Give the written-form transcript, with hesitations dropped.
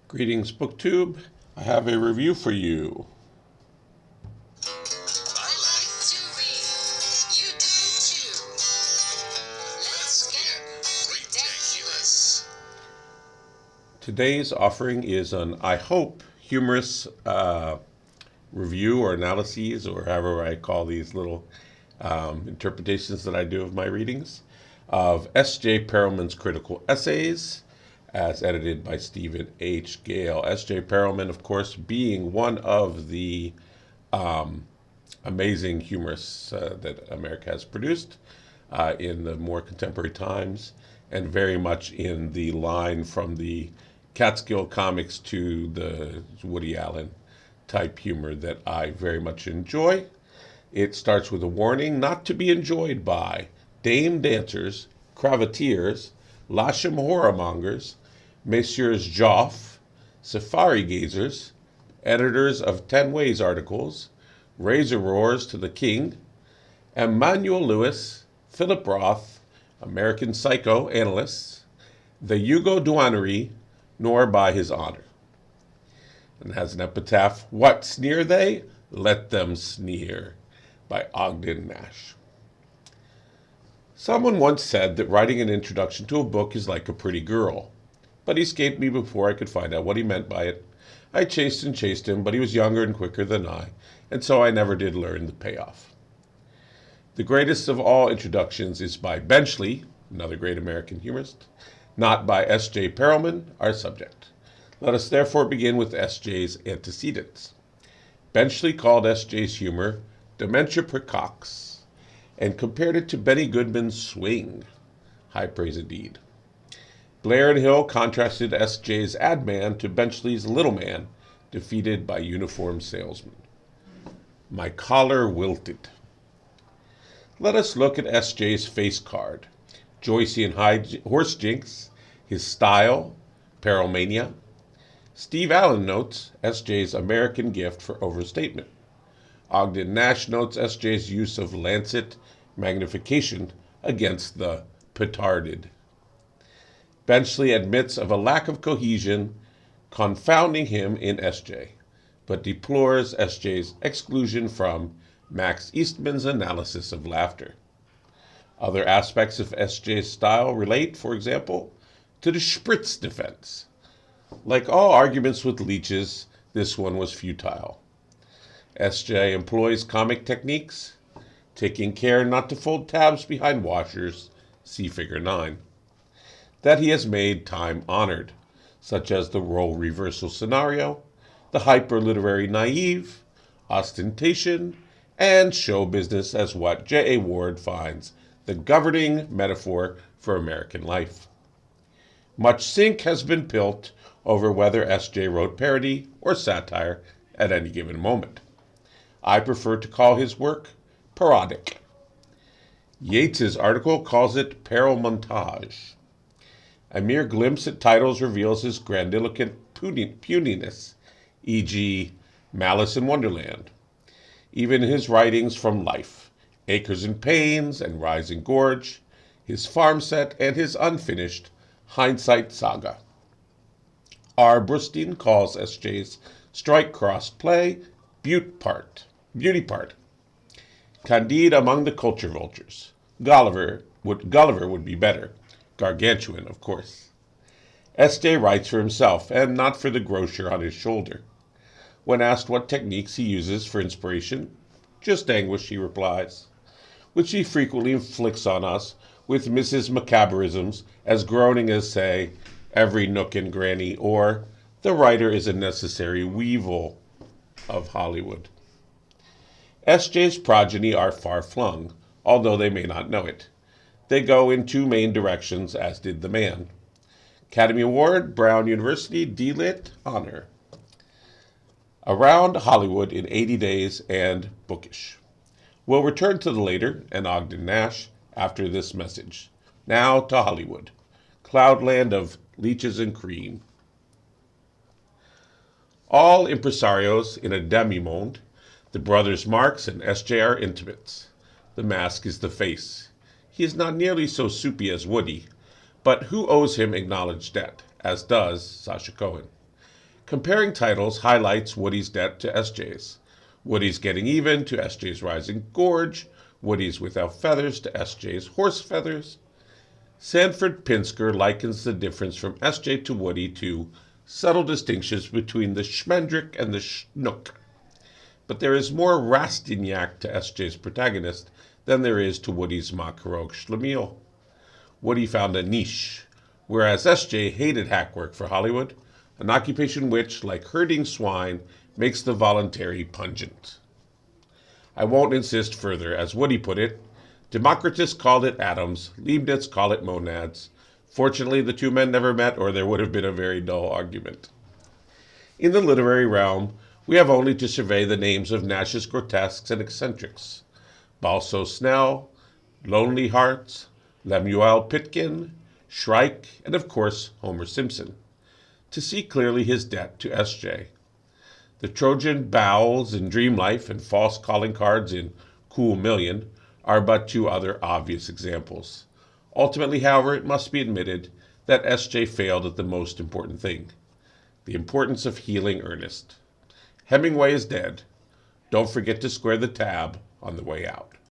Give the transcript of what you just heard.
Greetings, BookTube. I have a review for you. I like to read. You do too. Let's get readDANculous. Today's offering is an, I hope, humorous review or analyses, or however I call these little interpretations that I do of my readings, of S.J. Perelman's critical essays, as edited by Stephen H. Gale. S.J. Perelman, of course, being one of the amazing humorists that America has produced in the more contemporary times, and very much in the line from the Catskill comics to the Woody Allen type humor that I very much enjoy. It starts with a warning not to be enjoyed by dame dancers, cravatiers, Lasham whoremongers, Messieurs Joff, safari gazers, editors of 10 Ways articles, razor roars to the king, Emmanuel Lewis, Philip Roth, American Psycho analysts, the Hugo Douanerie, nor by his honor. And has an epitaph, what sneer they? Let them sneer, by Ogden Nash. Someone once said that writing an introduction to a book is like a pretty girl, but he escaped me before I could find out what he meant by it. I chased and chased him, but he was younger and quicker than I, and so I never did learn the payoff. The greatest of all introductions is by Benchley, another great American humorist, not by S.J. Perelman, our subject. Let us therefore begin with S.J.'s antecedents. Benchley called S.J.'s humor dementia precox, and compared it to Benny Goodman's swing. High praise indeed. Blair and Hill contrasted S.J.'s ad man to Benchley's little man, defeated by uniformed salesmen. My collar wilted. Let us look at S.J.'s face card. Joycean horse jinx, his style, Perelmania. Steve Allen notes S.J.'s American gift for overstatement. Ogden Nash notes S.J.'s use of lancet magnification against the petarded. Benchley admits of a lack of cohesion confounding him in S.J., but deplores S.J.'s exclusion from Max Eastman's analysis of laughter. Other aspects of S.J.'s style relate, for example, to the Spritz defense. Like all arguments with leeches, this one was futile. S.J. employs comic techniques, taking care not to fold tabs behind washers, see Figure 9, that he has made time-honored, such as the role reversal scenario, the hyper-literary naive, ostentation, and show business as what J.A. Ward finds the governing metaphor for American life. Much sink has been pilt over whether S.J. wrote parody or satire at any given moment. I prefer to call his work parodic. Yeats's article calls it perelmontage. A mere glimpse at titles reveals his grandiloquent puniness, e.g., Malice in Wonderland. Even his writings from life, Acres and Pains and Rising Gorge, his farm set, and his unfinished Hindsight Saga. R. Burstein calls S.J.'s strike-cross play beauty part. Candide among the culture vultures. Gulliver would be better. Gargantuan, of course. S.J. writes for himself, and not for the grocer on his shoulder. When asked what techniques he uses for inspiration, just anguish, he replies, which he frequently inflicts on us with Mrs. Macabreisms as groaning as, say, every nook and granny, or the writer is a necessary weevil of Hollywood. S.J.'s progeny are far-flung, although they may not know it. They go in two main directions, as did the man. Academy Award, Brown University, D.Lit, honor. Around Hollywood in 80 Days and Bookish. We'll return to the later, and Ogden Nash, after this message. Now to Hollywood. Cloudland of leeches and cream. All impresarios in a demi-monde. The brothers Marx and S.J. are intimates. The mask is the face. He is not nearly so soupy as Woody, but who owes him acknowledged debt, as does Sacha Cohen. Comparing titles highlights Woody's debt to S.J.'s. Woody's Getting Even to S.J.'s Rising Gorge. Woody's Without Feathers to S.J.'s Horse Feathers. Sanford Pinsker likens the difference from S.J. to Woody to subtle distinctions between the Schmendrick and the Schnook. But there is more Rastignac to S.J.'s protagonist than there is to Woody's Macarogue Schlemiel. Woody found a niche, whereas S.J. hated hack work for Hollywood, an occupation which, like herding swine, makes the voluntary pungent. I won't insist further. As Woody put it, Democritus called it atoms, Leibniz called it monads. Fortunately, the two men never met, or there would have been a very dull argument. In the literary realm, we have only to survey the names of Nash's grotesques and eccentrics. Balso Snell, Lonely Hearts, Lemuel Pitkin, Shrike, and of course Homer Simpson, to see clearly his debt to S.J. The Trojan bowels in Dream Life and false calling cards in Cool Million are but two other obvious examples. Ultimately, however, it must be admitted that S.J. failed at the most important thing, the importance of healing Ernest. Hemingway is dead. Don't forget to square the tab on the way out.